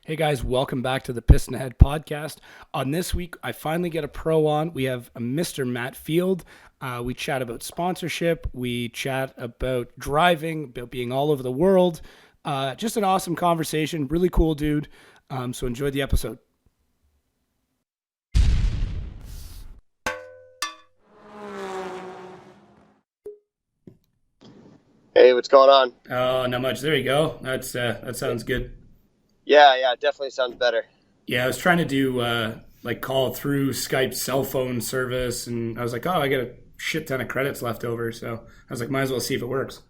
Hey guys, welcome back to the Pistonhead Podcast. On this week, I finally get a pro on. We have Mr. Matt Field. We chat about sponsorship. We chat about driving, about being all over the world. Just an awesome conversation. Really cool dude. So enjoy the episode. Hey, what's going on? Oh, not much. There you go. That sounds good. Yeah, definitely sounds better. Yeah, I was trying to do call through Skype cell phone service, and I was like, oh, I got a shit ton of credits left over, so I was like, might as well see if it works.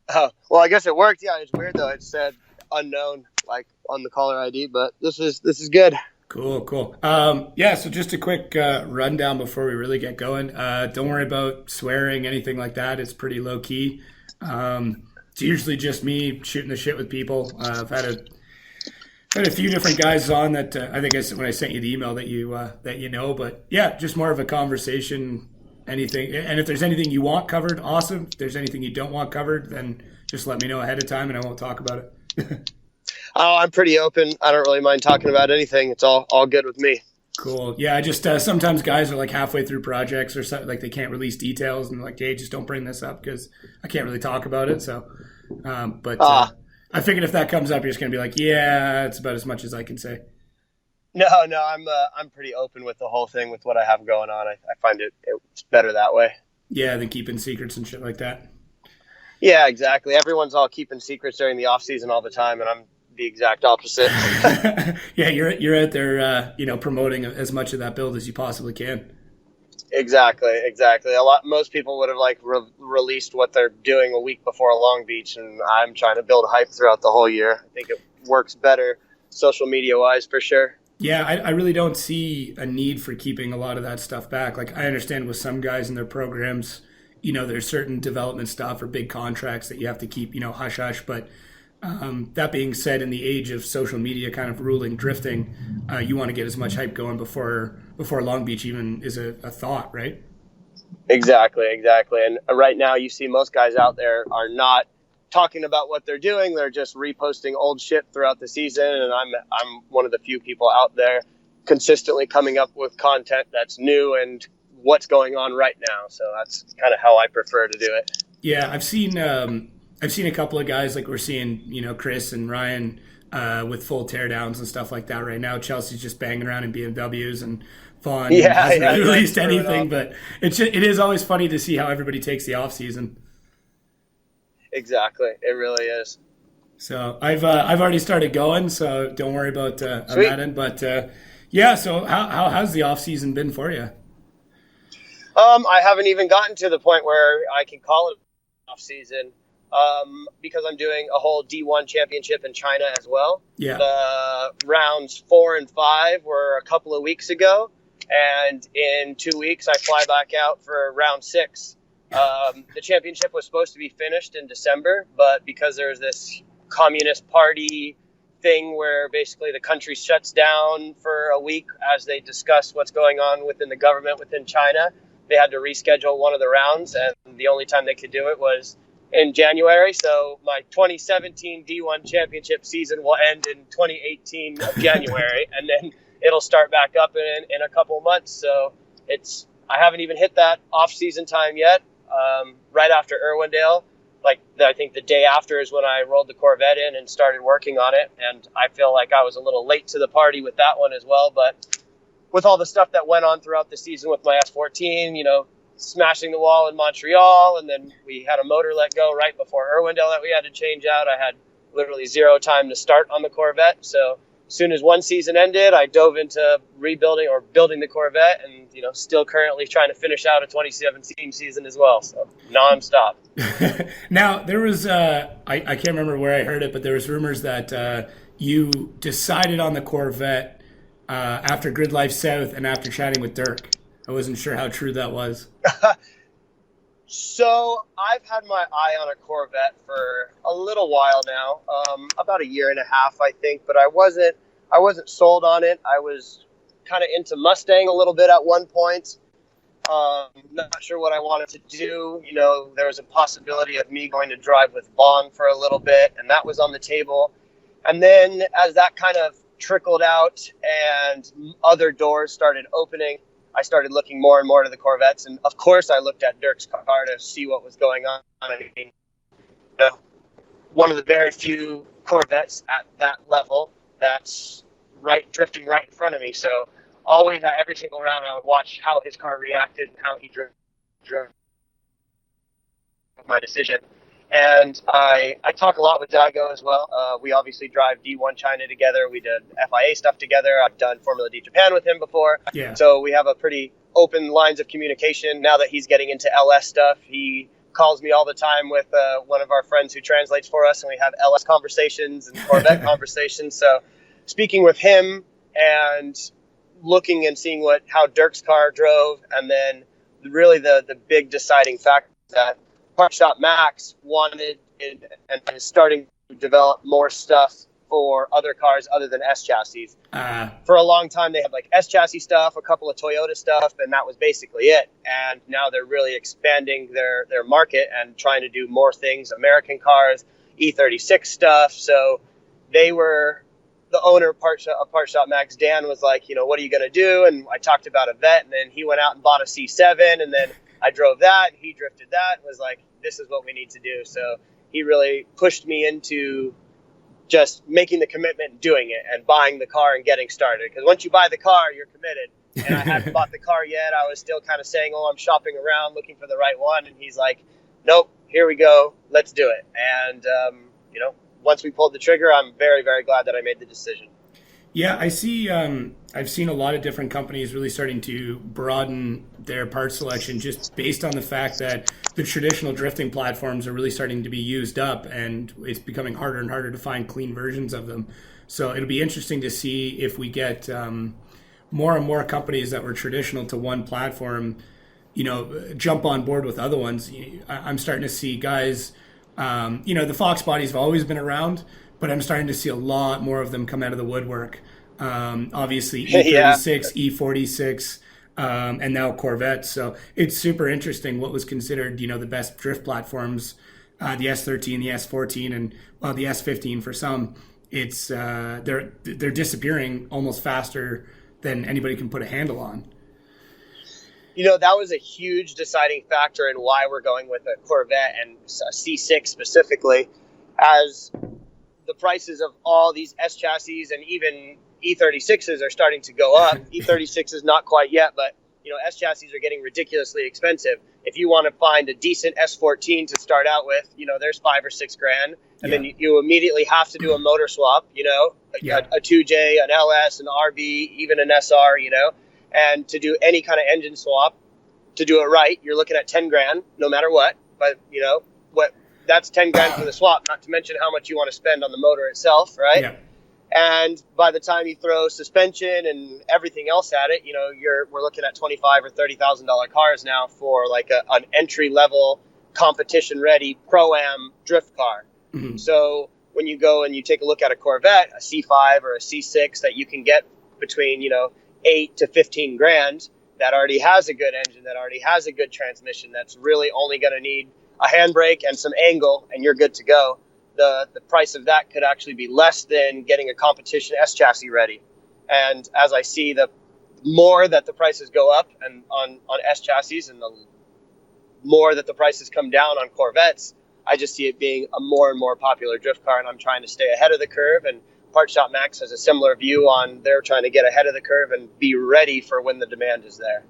Oh, well, I guess it worked. Yeah, it's weird though. It said unknown, like on the caller ID, but this is good. Cool. So just a quick rundown before we really get going. Don't worry about swearing, anything like that. It's pretty low key. It's usually just me shooting the shit with people. I've had a few different guys on that I think when I sent you the email that you know, but yeah, just more of a conversation. Anything, and if there's anything you want covered, awesome. If there's anything you don't want covered, then just let me know ahead of time, and I won't talk about it. Oh, I'm pretty open. I don't really mind talking about anything. It's all good with me. Cool. Yeah, I just sometimes guys are like halfway through projects or something, like they can't release details, and like, hey, just don't bring this up because I can't really talk about it. So, I figured if that comes up, you're just gonna be like, yeah, it's about as much as I can say. No, I'm pretty open with the whole thing with what I have going on. I find it's better that way. Yeah, than keeping secrets and shit like that. Yeah, exactly. Everyone's all keeping secrets during the off season all the time, and I'm the exact opposite. Yeah, you're out there, promoting as much of that build as you possibly can. Exactly. Most people would have released what they're doing a week before Long Beach, and I'm trying to build hype throughout the whole year. I think it works better social media wise for sure. Yeah, I really don't see a need for keeping a lot of that stuff back. Like, I understand with some guys in their programs, there's certain development stuff or big contracts that you have to keep, hush hush. But that being said, in the age of social media kind of ruling drifting, you want to get as much hype going before Long Beach even is a thought, right? Exactly. And right now you see most guys out there are not talking about what they're doing. They're just reposting old shit throughout the season. And I'm one of the few people out there consistently coming up with content that's new and what's going on right now. So that's kind of how I prefer to do it. Yeah, I've seen a couple of guys, like we're seeing, Chris and Ryan with full teardowns and stuff like that right now. Chelsea's just banging around in BMWs, and Vaughn hasn't really released anything. But it is always funny to see how everybody takes the off season. Exactly, it really is. So I've already started going, so don't worry about on that end. But so how has the off season been for you? I haven't even gotten to the point where I can call it off season. Because I'm doing a whole D1 championship in China as well. Yeah. The rounds 4 and 5 were a couple of weeks ago, and in 2 weeks I fly back out for round 6. The championship was supposed to be finished in December, but because there's this communist party thing where basically the country shuts down for a week as they discuss what's going on within the government within China, they had to reschedule one of the rounds, and the only time they could do it was in January. So my 2017 D1 championship season will end in 2018 of January, and then it'll start back up in a couple of months. So I haven't even hit that off season time yet. Right after Irwindale, I think the day after is when I rolled the Corvette in and started working on it. And I feel like I was a little late to the party with that one as well. But with all the stuff that went on throughout the season with my S14, smashing the wall in Montreal, and then we had a motor let go right before Irwindale that we had to change out. I had literally zero time to start on the Corvette. So as soon as one season ended, I dove into rebuilding or building the Corvette, and still currently trying to finish out a 2017 season as well. So nonstop. Now there was I can't remember where I heard it, but there was rumors that you decided on the Corvette after Gridlife South and after chatting with Dirk. I wasn't sure how true that was. So I've had my eye on a Corvette for a little while now, about a year and a half, I think, but I wasn't sold on it. I was kind of into Mustang a little bit at one point. Not sure what I wanted to do. There was a possibility of me going to drive with Vaughn for a little bit, and that was on the table. And then as that kind of trickled out and other doors started opening, I started looking more and more to the Corvettes. And of course, I looked at Dirk's car to see what was going on. I mean, you know, one of the very few Corvettes at that level that's drifting right in front of me. So always at every single round, I would watch how his car reacted and how he drove my decision. And I talk a lot with Daigo as well. We obviously drive D1 China together. We did FIA stuff together. I've done Formula D Japan with him before. Yeah. So we have a pretty open lines of communication. Now that he's getting into LS stuff, he calls me all the time with one of our friends who translates for us, and we have LS conversations and Corvette conversations. So speaking with him and looking and seeing how Dirk's car drove, and then really the big deciding factor that Park Shop Max wanted and is starting to develop more stuff for other cars other than S chassis. For a long time, they had like S chassis stuff, a couple of Toyota stuff, and that was basically it. And now they're really expanding their market and trying to do more things, American cars, E36 stuff. So they were the owner of Park Shop Max. Dan was like, what are you going to do? And I talked about a Vette, and then he went out and bought a C7, and then I drove that, and he drifted that, and was like, this is what we need to do. So he really pushed me into just making the commitment and doing it and buying the car and getting started. Because once you buy the car, you're committed. And I hadn't bought the car yet. I was still kind of saying, I'm shopping around looking for the right one. And he's like, nope, here we go. Let's do it. And, once we pulled the trigger, I'm very, very glad that I made the decision. Yeah, I see. I've seen a lot of different companies really starting to broaden their part selection just based on the fact that the traditional drifting platforms are really starting to be used up, and it's becoming harder and harder to find clean versions of them. So it'll be interesting to see if we get more and more companies that were traditional to one platform, jump on board with other ones. I'm starting to see guys, the Fox bodies have always been around, but I'm starting to see a lot more of them come out of the woodwork. Obviously, E36, yeah. E46, and now Corvette. So it's super interesting what was considered, the best drift platforms, the S13, the S14, and the S15 for some. It's they're disappearing almost faster than anybody can put a handle on. That was a huge deciding factor in why we're going with a Corvette and a C6 specifically, as the prices of all these S chassis and even E36s are starting to go up. E36s not quite yet, but S chassis are getting ridiculously expensive. If you want to find a decent S14 to start out with, there's $5,000 or $6,000, and then you immediately have to do a motor swap. A 2J, an LS, an RB, even an SR. And to do any kind of engine swap, to do it right, you're looking at $10,000 no matter what. But that's $10,000 for the swap, not to mention how much you want to spend on the motor itself, right? Yeah. And by the time you throw suspension and everything else at it, we're looking at $25,000 or $30,000 cars now for like an entry level competition ready pro-am drift car. Mm-hmm. So when you go and you take a look at a Corvette, a C5 or a C6 that you can get between $8,000 to $15,000, that already has a good engine, that already has a good transmission, that's really only going to need a handbrake and some angle, and you're good to go. The price of that could actually be less than getting a competition S chassis ready. And as I see, the more that the prices go up and on S chassis, and the more that the prices come down on Corvettes, I just see it being a more and more popular drift car, and I'm trying to stay ahead of the curve. And Part Shop Max has a similar view on they're trying to get ahead of the curve and be ready for when the demand is there.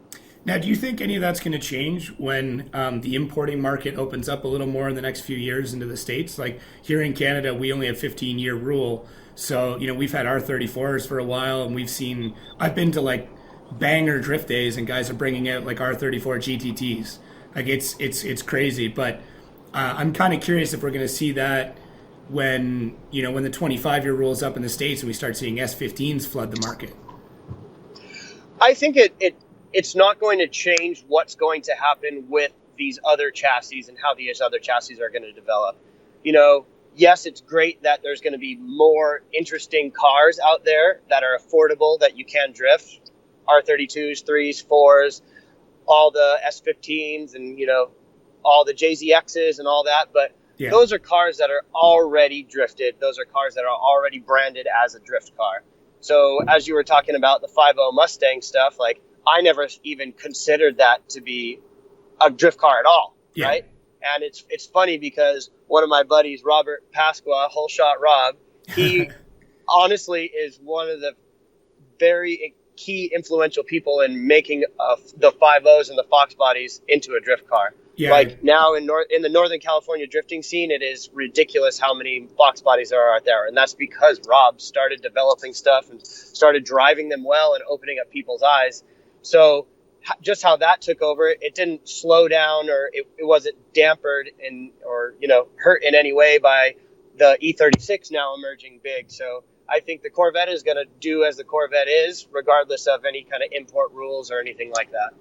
Now, do you think any of that's going to change when the importing market opens up a little more in the next few years into the States? Like here in Canada, we only have 15-year rule. So, we've had R34s for a while, and I've been to like banger drift days, and guys are bringing out like R34 GTTs. Like it's crazy. But I'm kind of curious if we're going to see that when the 25-year rule is up in the States and we start seeing S15s flood the market. I think it's not going to change what's going to happen with these other chassis and how these other chassis are going to develop. Yes, it's great that there's going to be more interesting cars out there that are affordable, that you can drift. R32s, 3s, 4s, all the S15s and, all the JZXs and all that. But Yeah. Those are cars that are already drifted. Those are cars that are already branded as a drift car. So as you were talking about the 5.0 Mustang stuff, like I never even considered that to be a drift car at all, Yeah. right? And it's funny because one of my buddies, Robert Pasqua, Whole Shot Rob, he honestly is one of the very key influential people in making the 5.0s and the Fox bodies into a drift car. Yeah. Like now in the Northern California drifting scene, it is ridiculous how many Fox bodies there are out there. And that's because Rob started developing stuff and started driving them well and opening up people's eyes. So just how that took over, it didn't slow down or it wasn't dampered or hurt in any way by the E36 now emerging big. So I think the Corvette is going to do as the Corvette is, regardless of any kind of import rules or anything like that.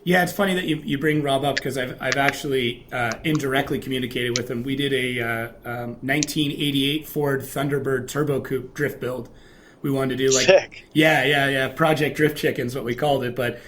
Yeah, it's funny that you bring Rob up because I've actually indirectly communicated with him. We did a 1988 Ford Thunderbird Turbo Coupe drift build. We wanted to do Sick. Yeah, Project Drift Chicken's what we called it, but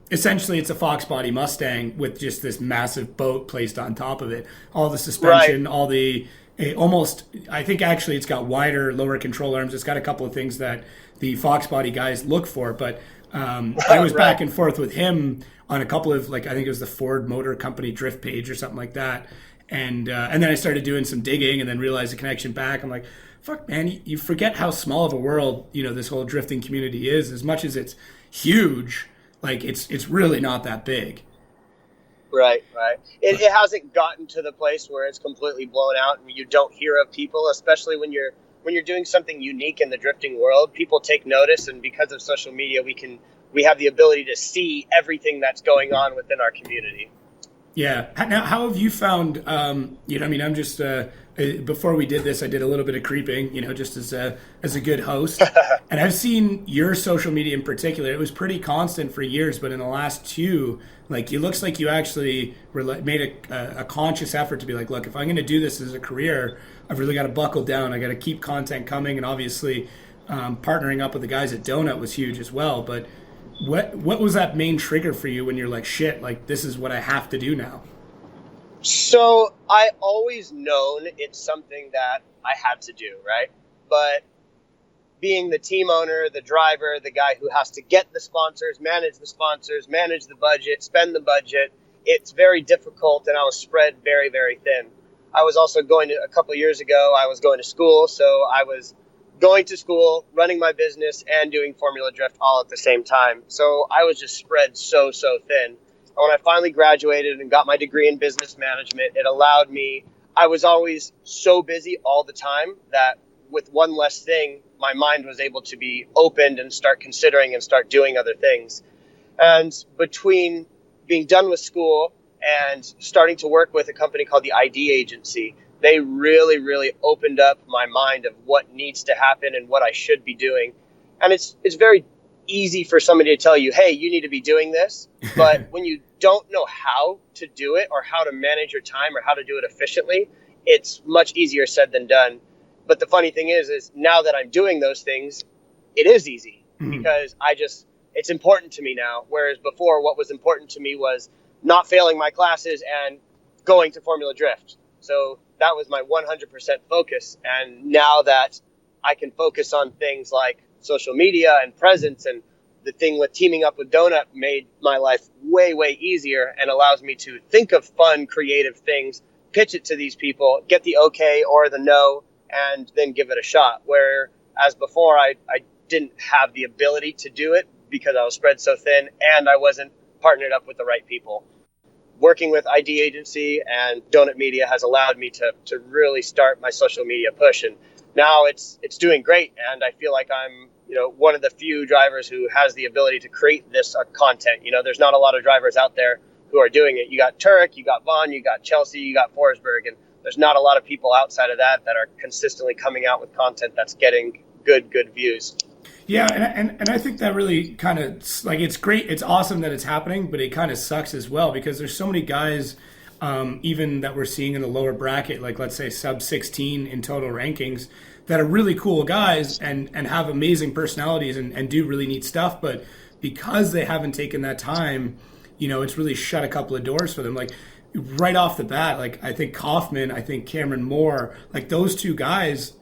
essentially it's a Fox body Mustang with just this massive boat placed on top of it. All the suspension, all the I think actually it's got wider, lower control arms. It's got a couple of things that the Fox body guys look for, but I was back and forth with him on a couple of, I think it was the Ford Motor Company drift page or something like that. And then I started doing some digging and then realized the connection back. I'm like, fuck, man, you forget how small of a world, this whole drifting community is. As much as it's huge, it's really not that big. Right. It hasn't gotten to the place where it's completely blown out and you don't hear of people, especially when you're doing something unique in the drifting world. People take notice, and because of social media, we have the ability to see everything that's going on within our community. Yeah. Now, how have you found? I'm just before we did this, I did a little bit of creeping, just as a good host, and I've seen your social media in particular. It was pretty constant for years, but in the last two, it looks like you actually made a conscious effort to be like, look, if I'm going to do this as a career, I've really got to buckle down. I got to keep content coming, and obviously, partnering up with the guys at Donut was huge as well. But what was that main trigger for you when you're like, shit, this is what I have to do now? So I always known it's something that I had to do, right? But being the team owner, the driver, the guy who has to get the sponsors, manage the budget, spend the budget, it's very difficult, and I was spread very, very thin. I was also a couple of years ago, I was going to school, so I was going to school, running my business, and doing Formula Drift all at the same time. So I was just spread so thin. And when I finally graduated and got my degree in business management, it allowed me, I was always so busy all the time that with one less thing, my mind was able to be opened and start considering and start doing other things. And between being done with school and starting to work with a company called the ID Agency, they really, really opened up my mind of what needs to happen and what I should be doing. And it's very easy for somebody to tell you, hey, you need to be doing this. But when you don't know how to do it or how to manage your time or how to do it efficiently, it's much easier said than done. But the funny thing is now that I'm doing those things, it is easy because it's important to me now. Whereas before, what was important to me was not failing my classes and going to Formula Drift. So that was my 100% focus. And now that I can focus on things like social media and presence, and the thing with teaming up with Donut made my life way, way easier and allows me to think of fun, creative things, pitch it to these people, get the okay or the no, and then give it a shot. Whereas before, I didn't have the ability to do it because I was spread so thin and I wasn't partnered up with the right people. Working with ID Agency and Donut Media has allowed me to really start my social media push. And now it's doing great. And I feel like I'm, one of the few drivers who has the ability to create this content. There's not a lot of drivers out there who are doing it. You got Turek, you got Vaughn, you got Chelsea, you got Forsberg, and there's not a lot of people outside of that are consistently coming out with content that's getting good views. Yeah, and I think that really kind of, it's great, it's awesome that it's happening, but it kind of sucks as well because there's so many guys, even that we're seeing in the lower bracket, let's say sub 16 in total rankings, that are really cool guys and have amazing personalities and do really neat stuff, but because they haven't taken that time, it's really shut a couple of doors for them. right off the bat, like I think Kaufman, I think Cameron Moore, like those two guys,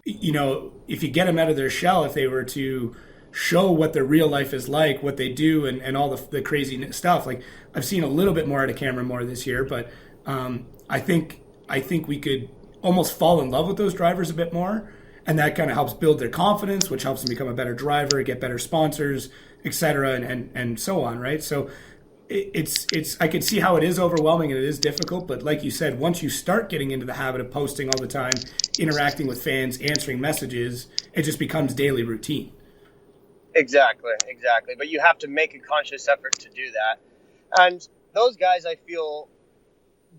if you get them out of their shell, if they were to show what their real life is like, what they do, and all the crazy stuff. Like I've seen a little bit more out of Cameron Moore this year, but I think we could almost fall in love with those drivers a bit more, and that kind of helps build their confidence, which helps them become a better driver, get better sponsors, etc., and so on, right? So it's I can see how it is overwhelming and it is difficult, but like you said, once you start getting into the habit of posting all the time, interacting with fans, answering messages, it just becomes daily routine. Exactly. But you have to make a conscious effort to do that. And those guys, I feel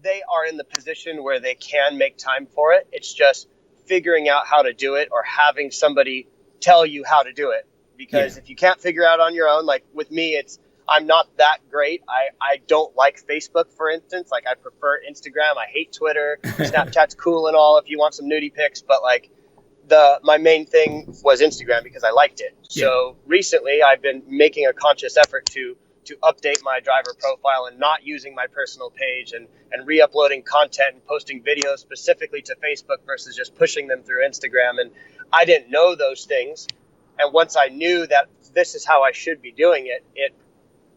they are in the position where they can make time for it. It's just figuring out how to do it or having somebody tell you how to do it. Because if you can't figure out on your own, like with me, I'm not that great. I don't like Facebook, for instance. Like I prefer Instagram. I hate Twitter. Snapchat's cool and all if you want some nudie pics, but like my main thing was Instagram because I liked it. So recently I've been making a conscious effort to update my driver profile and not using my personal page and re-uploading content and posting videos specifically to Facebook versus just pushing them through Instagram. And I didn't know those things. And once I knew that this is how I should be doing it, it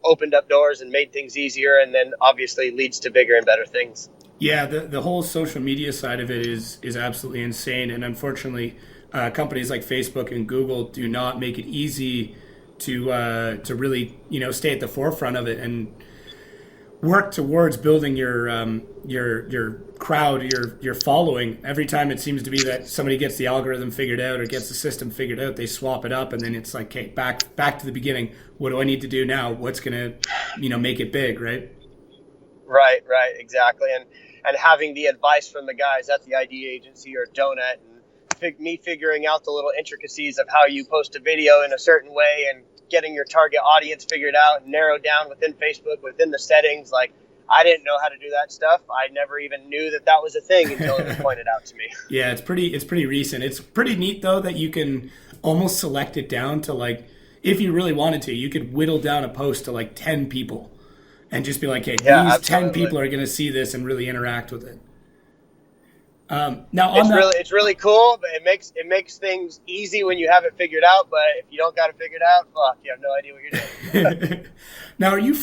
opened up doors and made things easier, and then obviously leads to bigger and better things. Yeah, the whole social media side of it is absolutely insane, and unfortunately, companies like Facebook and Google do not make it easy to really stay at the forefront of it and work towards building your crowd, your following. Every time it seems to be that somebody gets the algorithm figured out or gets the system figured out, they swap it up, and then it's like, okay, back to the beginning. What do I need to do now? What's gonna make it big, right? Right, exactly. And having the advice from the guys at the ID agency or Donut, and me figuring out the little intricacies of how you post a video in a certain way and getting your target audience figured out and narrowed down within Facebook, within the settings. Like, I didn't know how to do that stuff. I never even knew that was a thing until it was pointed out to me. Yeah, it's pretty recent. It's pretty neat though that you can almost select it down to, like, if you really wanted to, you could whittle down a post to like 10 people and just be like, hey, these absolutely. 10 people are going to see this and really interact with it. Now it's really cool, but it makes things easy when you have it figured out. But if you don't got it figured out, fuck, you have no idea what you're doing. Now, are you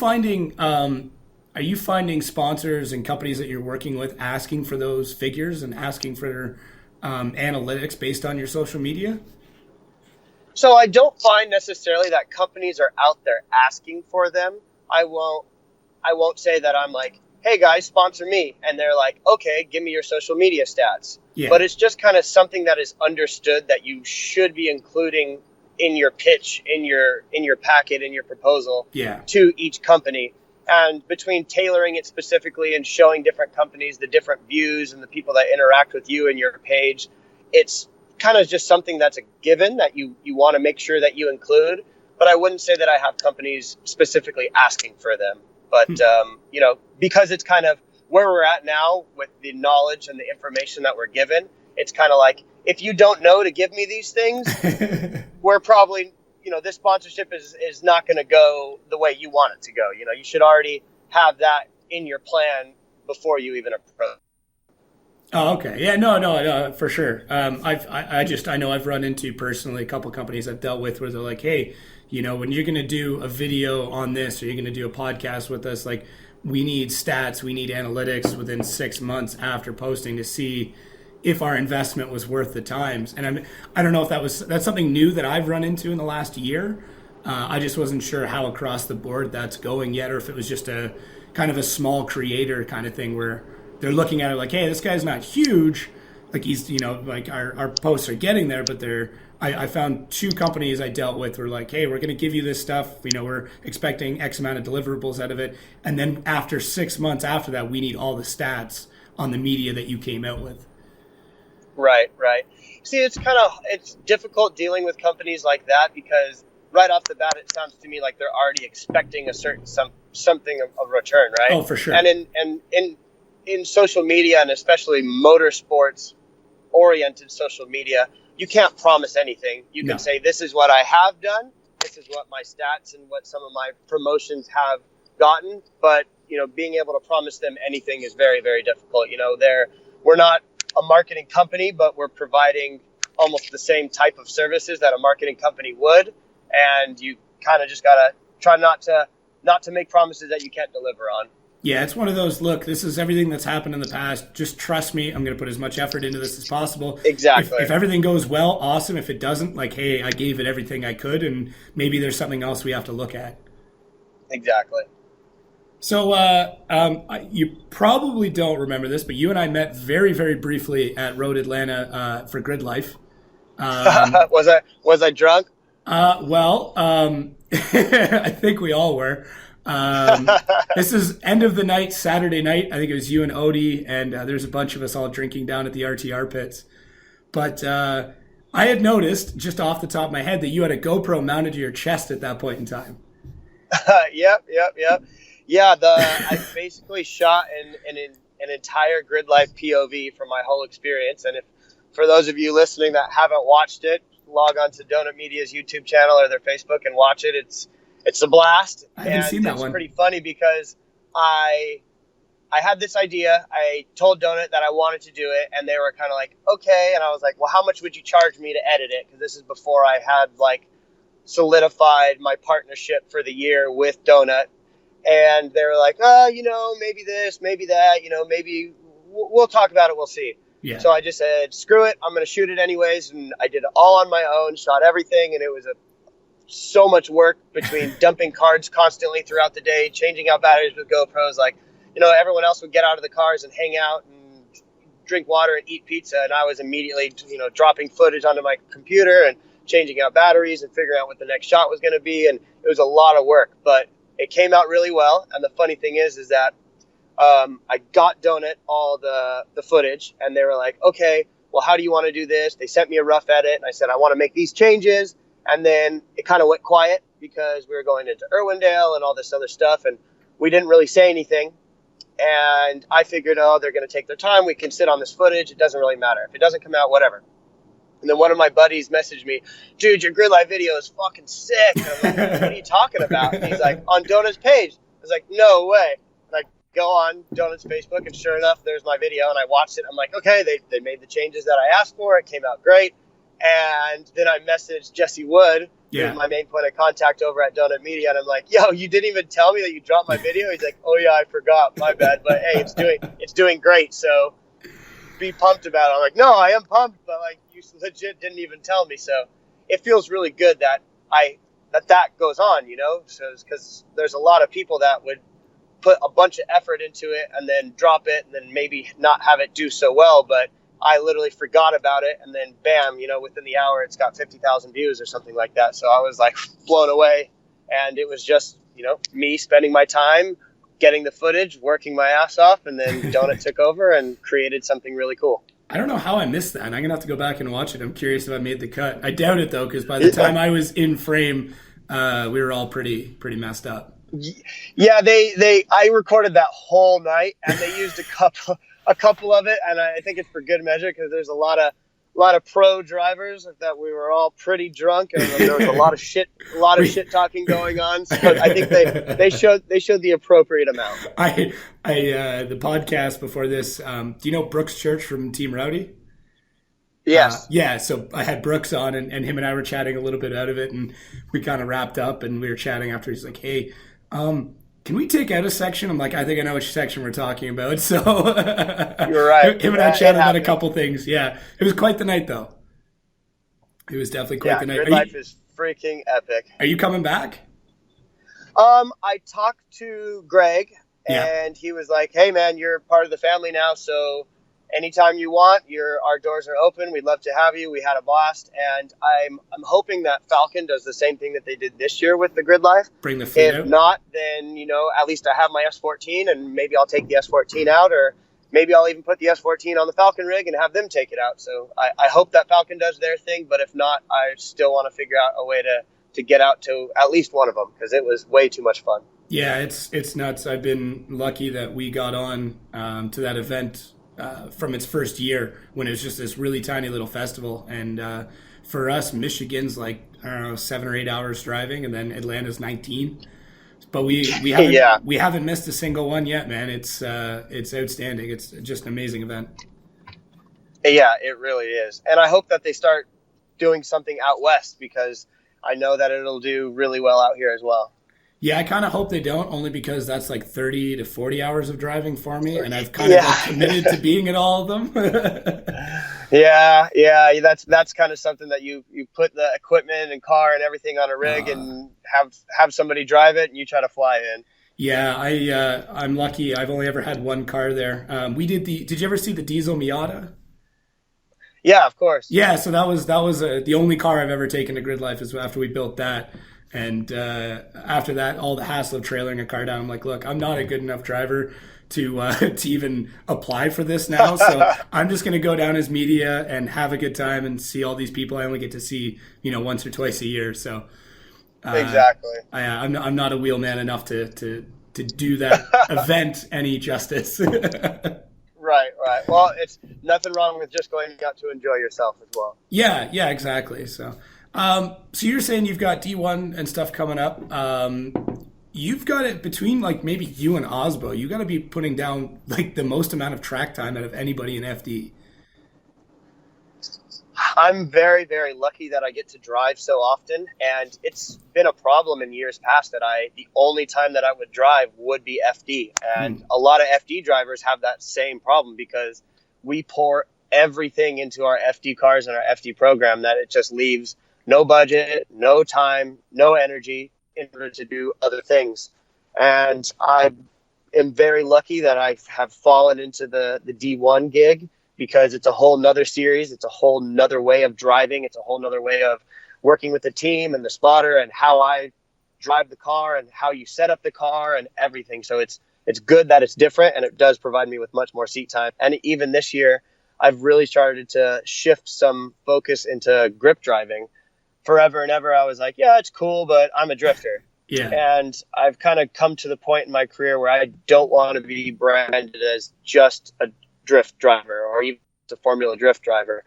finding sponsors and companies that you're working with asking for those figures and asking for analytics based on your social media? So I don't find necessarily that companies are out there asking for them. I won't say that I'm like, hey guys, sponsor me. And they're like, okay, give me your social media stats. Yeah. But it's just kind of something that is understood that you should be including in your pitch, in your packet, in your proposal to each company. And between tailoring it specifically and showing different companies the different views and the people that interact with you and your page, it's kind of just something that's a given that you want to make sure that you include. But I wouldn't say that I have companies specifically asking for them. But, because it's kind of where we're at now with the knowledge and the information that we're given, it's kind of like, if you don't know to give me these things, we're probably, this sponsorship is not going to go the way you want it to go. You should already have that in your plan before you even approach. Oh, okay. Yeah, no, for sure. I know I've run into personally a couple companies I've dealt with where they're like, hey, when you're going to do a video on this or you're going to do a podcast with us, like, we need stats, we need analytics within 6 months after posting to see if our investment was worth the times. And I don't know if that's something new that I've run into in the last year. I just wasn't sure how across the board that's going yet, or if it was just a kind of a small creator kind of thing where they're looking at it like, hey, this guy's not huge. Like he's, like our posts are getting there, but I found 2 companies I dealt with were like, hey, we're going to give you this stuff. We're expecting X amount of deliverables out of it. And then after 6 months after that, we need all the stats on the media that you came out with. Right. See, it's difficult dealing with companies like that because right off the bat, it sounds to me like they're already expecting a certain something of return, right? Oh, for sure. And in social media, and especially motorsports oriented social media, you can't promise anything. You can say, this is what I have done. This is what my stats and what some of my promotions have gotten. But being able to promise them anything is very, very difficult. We're not a marketing company, but we're providing almost the same type of services that a marketing company would. And you kind of just got to try not to make promises that you can't deliver on. Yeah, it's one of those, look, this is everything that's happened in the past. Just trust me. I'm going to put as much effort into this as possible. Exactly. If everything goes well, awesome. If it doesn't, like, hey, I gave it everything I could, and maybe there's something else we have to look at. Exactly. So you probably don't remember this, but you and I met very, very briefly at Road Atlanta for Gridlife. Was I drunk? I think we all were. This is end of the night, Saturday night. I think it was you and Odie, and there's a bunch of us all drinking down at the RTR pits. But I had noticed, just off the top of my head, that you had a GoPro mounted to your chest at that point in time. Yep. Yeah, I basically shot an entire Gridlife POV for my whole experience. And if for those of you listening that haven't watched it, log on to Donut Media's YouTube channel or their Facebook and watch it. It's a blast. I haven't seen that one. It's pretty funny because I had this idea. I told Donut that I wanted to do it, and they were kind of like, okay. And I was like, well, how much would you charge me to edit it? Because this is before I had solidified my partnership for the year with Donut. And they were like, maybe this, maybe that, maybe we'll talk about it. We'll see. Yeah. So I just said, screw it. I'm going to shoot it anyways. And I did it all on my own, shot everything. And it was so much work between dumping cards constantly throughout the day, changing out batteries with GoPros. Everyone else would get out of the cars and hang out and drink water and eat pizza. And I was immediately, dropping footage onto my computer and changing out batteries and figuring out what the next shot was going to be. And it was a lot of work, but it came out really well. And the funny thing is that I got Donut all the footage, and they were like, okay, well, how do you want to do this? They sent me a rough edit, and I said, I want to make these changes. And then it kind of went quiet because we were going into Irwindale and all this other stuff, and we didn't really say anything. And I figured, they're going to take their time. We can sit on this footage. It doesn't really matter. If it doesn't come out, whatever. And then one of my buddies messaged me, dude, your Gridlife video is fucking sick. And I'm like, what are you talking about? And he's like, on Donut's page. I was like, no way. And I go on Donut's Facebook, and sure enough, there's my video. And I watched it. I'm like, okay, they made the changes that I asked for. It came out great. And then I messaged Jesse Wood, who's my main point of contact over at Donut Media. And I'm like, yo, you didn't even tell me that you dropped my video? He's like, oh, yeah, I forgot. My bad. But, hey, it's doing great. So be pumped about it. I'm like, no, I am pumped. But, you legit didn't even tell me. So it feels really good that that goes on, so because there's a lot of people that would put a bunch of effort into it and then drop it and then maybe not have it do so well. But I literally forgot about it, and then bam, within the hour it's got 50,000 views or something like that. So I was blown away, and it was just me spending my time getting the footage, working my ass off, and then Donut took over and created something really cool. I don't know how I missed that. I'm going to have to go back and watch it. I'm curious if I made the cut. I doubt it, though, because by the time I was in frame, we were all pretty messed up. Yeah, I recorded that whole night, and they used a couple of it, and I think it's for good measure because there's a lot of pro drivers that we were all pretty drunk, and there was a lot of shit talking going on. So I think they showed the appropriate amount. The podcast before this. Do you know Brooks Church from Team Rowdy? Yes. Yeah. So I had Brooks on, and him and I were chatting a little bit out of it, and we kind of wrapped up, and we were chatting after. He's like, "Hey, can we take out a section?" I'm like, I think I know which section we're talking about. So you're right. Him and I chatted about a couple things. Yeah, it was quite the night, though. It was definitely quite the night. Gridlife is freaking epic. Are you coming back? I talked to Greg, and he was like, "Hey, man, you're part of the family now, so anytime you want, our doors are open. We'd love to have you. We had a blast." And I'm hoping that Falcon does the same thing that they did this year with the Gridlife. Bring the fleet out. If not, then at least I have my S14, and maybe I'll take the S14 out, or maybe I'll even put the S14 on the Falcon rig and have them take it out. So I hope that Falcon does their thing, but if not, I still want to figure out a way to get out to at least one of them, because it was way too much fun. Yeah, it's nuts. I've been lucky that we got on to that event from its first year when it was just this really tiny little festival. And for us, Michigan's 7 or 8 hours driving, and then Atlanta's 19. But we haven't Yeah. we haven't missed a single one yet, man. It's outstanding. It's just an amazing event. Yeah, it really is. And I hope that they start doing something out west, because I know that it'll do really well out here as well. Yeah, I kind of hope they don't, only because that's like 30 to 40 hours of driving for me, and I've kind of Yeah. like committed to being at all of them. Yeah, that's kind of something that you put the equipment and car and everything on a rig and have somebody drive it, and you try to fly in. Yeah, I'm lucky. I've only ever had one car there. Did you ever see the diesel Miata? Yeah, of course. Yeah, so that was the only car I've ever taken to Gridlife is after we built that. And after that, all the hassle of trailering a car down, I'm like, look, I'm not a good enough driver to even apply for this now. So I'm just going to go down as media and have a good time and see all these people I only get to see, once or twice a year. So exactly. I'm not a wheelman enough to do that event any justice. Right. Well, it's nothing wrong with just going out to enjoy yourself as well. Yeah, exactly. So you're saying you've got D1 and stuff coming up. You've got it between like maybe you and Osbo. You got to be putting down like the most amount of track time out of anybody in FD. I'm very, very lucky that I get to drive so often, and it's been a problem in years past that the only time that I would drive would be FD, and a lot of FD drivers have that same problem because we pour everything into our FD cars and our FD program that it just leaves no budget, no time, no energy in order to do other things. And I am very lucky that I have fallen into the D1 gig, because it's a whole nother series. It's a whole nother way of driving. It's a whole nother way of working with the team and the spotter and how I drive the car and how you set up the car and everything. So it's good that it's different, and it does provide me with much more seat time. And even this year, I've really started to shift some focus into grip driving. Forever and ever, I was like, yeah, it's cool, but I'm a drifter. Yeah. And I've kind of come to the point in my career where I don't want to be branded as just a drift driver or even a Formula Drift driver,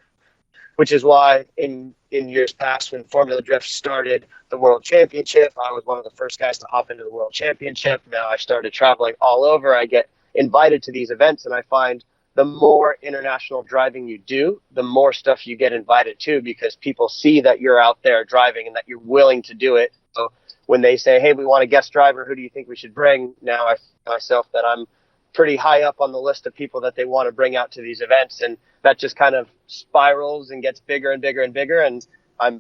which is why in years past, when Formula Drift started the World Championship, I was one of the first guys to hop into the World Championship. Now I started traveling all over. I get invited to these events, and I find the more international driving you do, the more stuff you get invited to, because people see that you're out there driving and that you're willing to do it. So when they say, hey, we want a guest driver, who do you think we should bring? Now I find myself that I'm pretty high up on the list of people that they want to bring out to these events, and that just kind of spirals and gets bigger and bigger and bigger. And I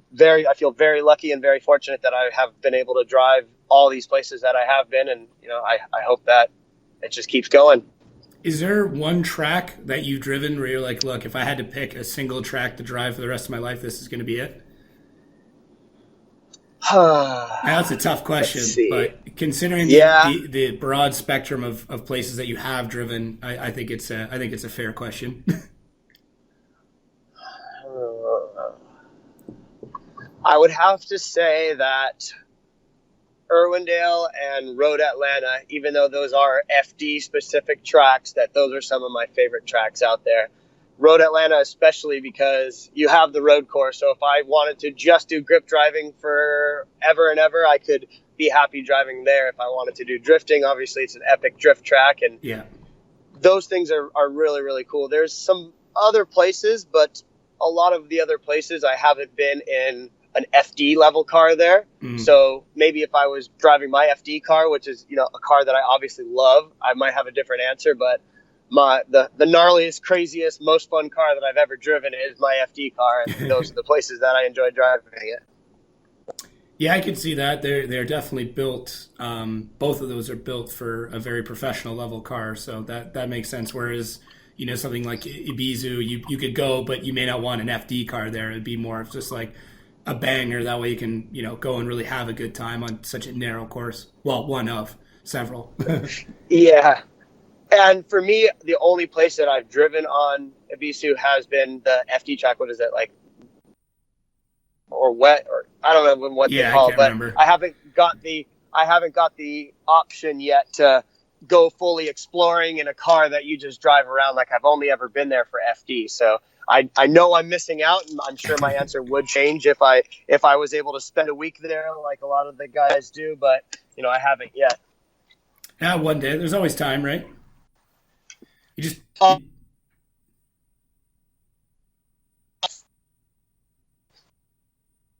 feel very lucky and very fortunate that I have been able to drive all these places that I have been, and I hope that it just keeps going. Is there one track that you've driven where you're like, look, if I had to pick a single track to drive for the rest of my life, this is going to be it? That's a tough question, but considering the broad spectrum of places that you have driven, I think it's a fair question. I would have to say that Irwindale and Road Atlanta, even though those are FD specific tracks, that those are some of my favorite tracks out there. Road Atlanta especially because you have the road course. So if I wanted to just do grip driving forever and ever, I could be happy driving there. If I wanted to do drifting, obviously it's an epic drift track. And those things are really, really cool. There's some other places, but a lot of the other places I haven't been in an FD level car there. So maybe if I was driving my FD car, which is, a car that I obviously love, I might have a different answer, but the gnarliest, craziest, most fun car that I've ever driven is my FD car, and those are the places that I enjoy driving it. Yeah, I can see that. They're definitely built. Both of those are built for a very professional level car, so that makes sense. Whereas, something like Ibizu, you could go, but you may not want an FD car there. It'd be more of just like a banger. That way you can, go and really have a good time on such a narrow course. Well, one of several. Yeah. And for me, the only place that I've driven on Ibisu has been the FD track. What is it, like, or wet, or I don't know what they call it, but remember. I haven't got the option yet to go fully exploring in a car that you just drive around. Like, I've only ever been there for FD, so I know I'm missing out, and I'm sure my answer would change if I was able to spend a week there like a lot of the guys do, but I haven't yet. Yeah, one day. There's always time, right? You just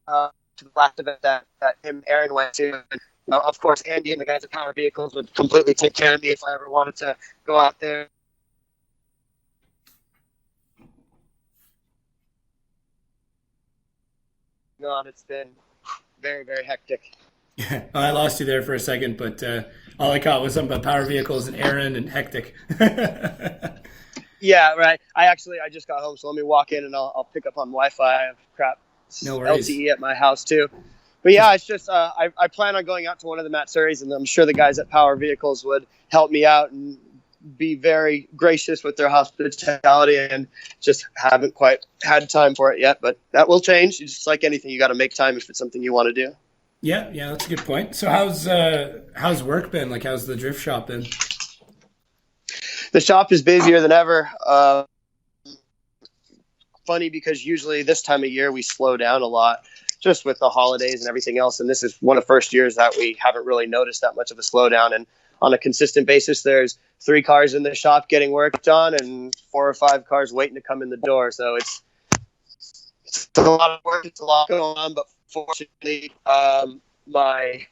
Uh, to the last event that him and Aaron went to. And, of course, Andy and the guys at Power Vehicles would completely take care of me if I ever wanted to go out there. It's been very, very hectic. Yeah, I lost you there for a second, but all I caught was something about Power Vehicles and Aaron and hectic. Yeah, right. I just got home, so let me walk in and I'll pick up on Wi-Fi. I have crap No worries. LTE at my house too. But yeah, it's just I plan on going out to one of the Matsuris, and I'm sure the guys at Power Vehicles would help me out and be very gracious with their hospitality, and just haven't quite had time for it yet. But that will change. It's just like anything, you got to make time if it's something you want to do. Yeah, that's a good point. So how's work been? Like, how's the drift shop been? The shop is busier than ever. Funny because usually this time of year we slow down a lot just with the holidays and everything else. And this is one of the first years that we haven't really noticed that much of a slowdown. And on a consistent basis, there's 3 cars in the shop getting worked on and 4 or 5 cars waiting to come in the door. So it's a lot of work. It's a lot going on. But fortunately, my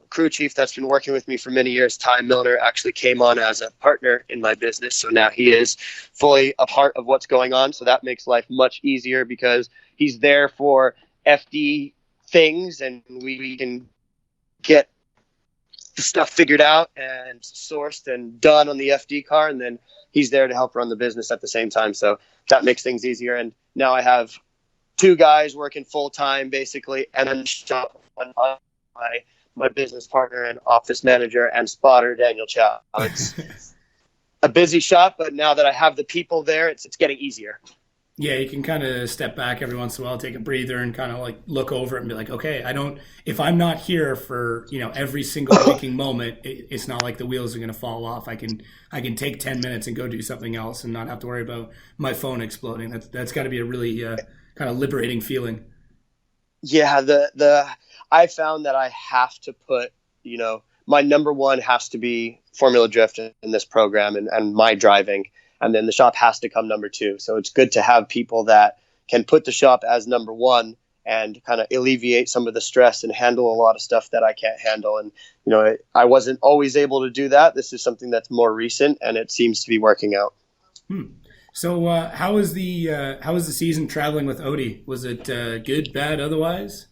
crew chief that's been working with me for many years, Ty Milner, actually came on as a partner in my business. So now he is fully a part of what's going on. So that makes life much easier because he's there for FD things, and we can get the stuff figured out and sourced and done on the FD car. And then he's there to help run the business at the same time. So that makes things easier. And now I have 2 guys working full time basically, and then my business partner and office manager and spotter, Daniel Chow. It's a busy shop, but now that I have the people there, it's getting easier. Yeah, you can kind of step back every once in a while, take a breather, and kind of like look over it and be like, okay, if I'm not here for, every single waking moment, it's not like the wheels are going to fall off. I can take 10 minutes and go do something else and not have to worry about my phone exploding. That's got to be a really kind of liberating feeling. Yeah, I found that I have to put, my number one has to be Formula Drift in this program and my driving. And then the shop has to come number 2. So it's good to have people that can put the shop as number 1 and kind of alleviate some of the stress and handle a lot of stuff that I can't handle. And, I wasn't always able to do that. This is something that's more recent, and it seems to be working out. So how was the season traveling with Odie? Was it good, bad, otherwise?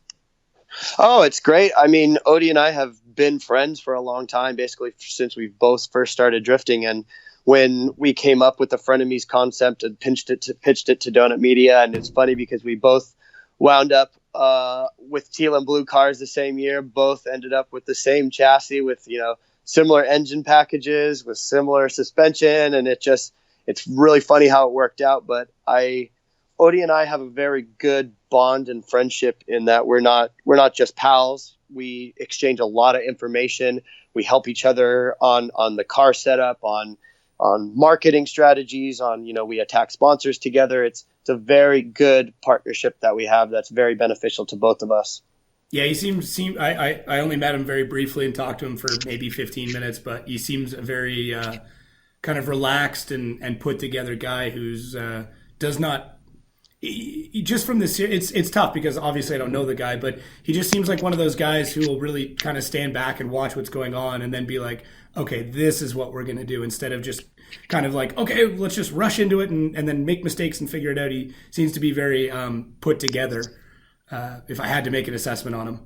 Oh, it's great. I mean, Odie and I have been friends for a long time, basically since we both first started drifting. And when we came up with the frenemies concept and pitched it to Donut Media, and it's funny because we both wound up with teal and blue cars the same year, both ended up with the same chassis with similar engine packages with similar suspension, and it's really funny how it worked out. But Odie and I have a very good bond and friendship in that we're not just pals. We exchange a lot of information. We help each other on the car setup, on marketing strategies, we attack sponsors together. It's a very good partnership that we have that's very beneficial to both of us. Yeah, he seems I only met him very briefly and talked to him for maybe 15 minutes, but he seems a very kind of relaxed and put together guy who's does not. He just from this, it's tough because obviously I don't know the guy, but he just seems like one of those guys who will really kind of stand back and watch what's going on and then be like, okay, this is what we're going to do, instead of just kind of like, okay, let's just rush into it and then make mistakes and figure it out. He seems to be very put together, if I had to make an assessment on him.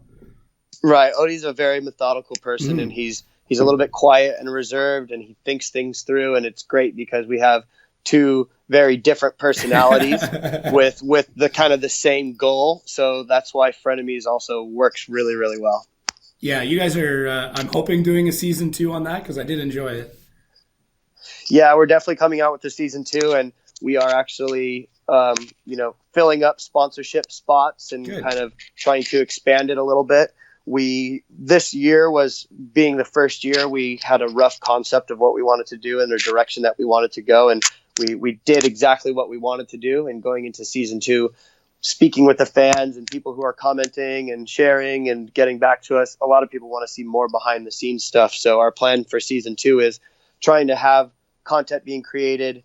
Right. Odie's a very methodical person, and he's a little bit quiet and reserved, and he thinks things through, and it's great because we have 2 very different personalities with the kind of the same goal. So that's why Frenemies also works really, really well. Yeah, you guys are, I'm hoping, doing a season 2 on that because I did enjoy it. Yeah, we're definitely coming out with the season 2, and we are actually, filling up sponsorship spots and kind of trying to expand it a little bit. This year was being the first year we had a rough concept of what we wanted to do and the direction that we wanted to go. And we did exactly what we wanted to do. And going into season 2, speaking with the fans and people who are commenting and sharing and getting back to us, a lot of people want to see more behind the scenes stuff. So our plan for season 2 is trying to have content being created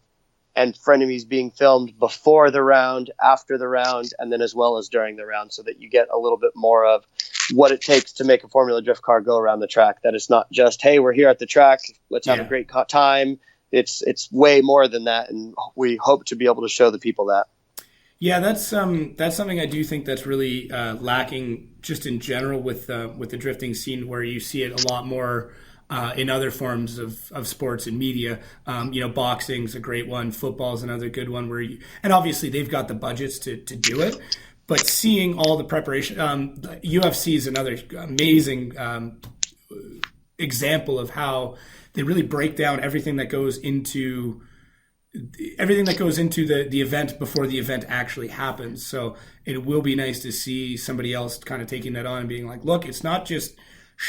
and frenemies being filmed before the round, after the round, and then as well as during the round, so that you get a little bit more of what it takes to make a Formula Drift car go around the track. That it's not just, hey, we're here at the track, let's have a great time. It's way more than that, and we hope to be able to show the people that. Yeah, that's something I do think that's really lacking just in general with the drifting scene, where you see it a lot more in other forms of sports and media. Boxing's a great one. Football's another good one and obviously they've got the budgets to do it, but seeing all the preparation, UFC is another amazing example of how they really break down everything that goes into the event before the event actually happens. So it will be nice to see somebody else kind of taking that on and being like, look, it's not just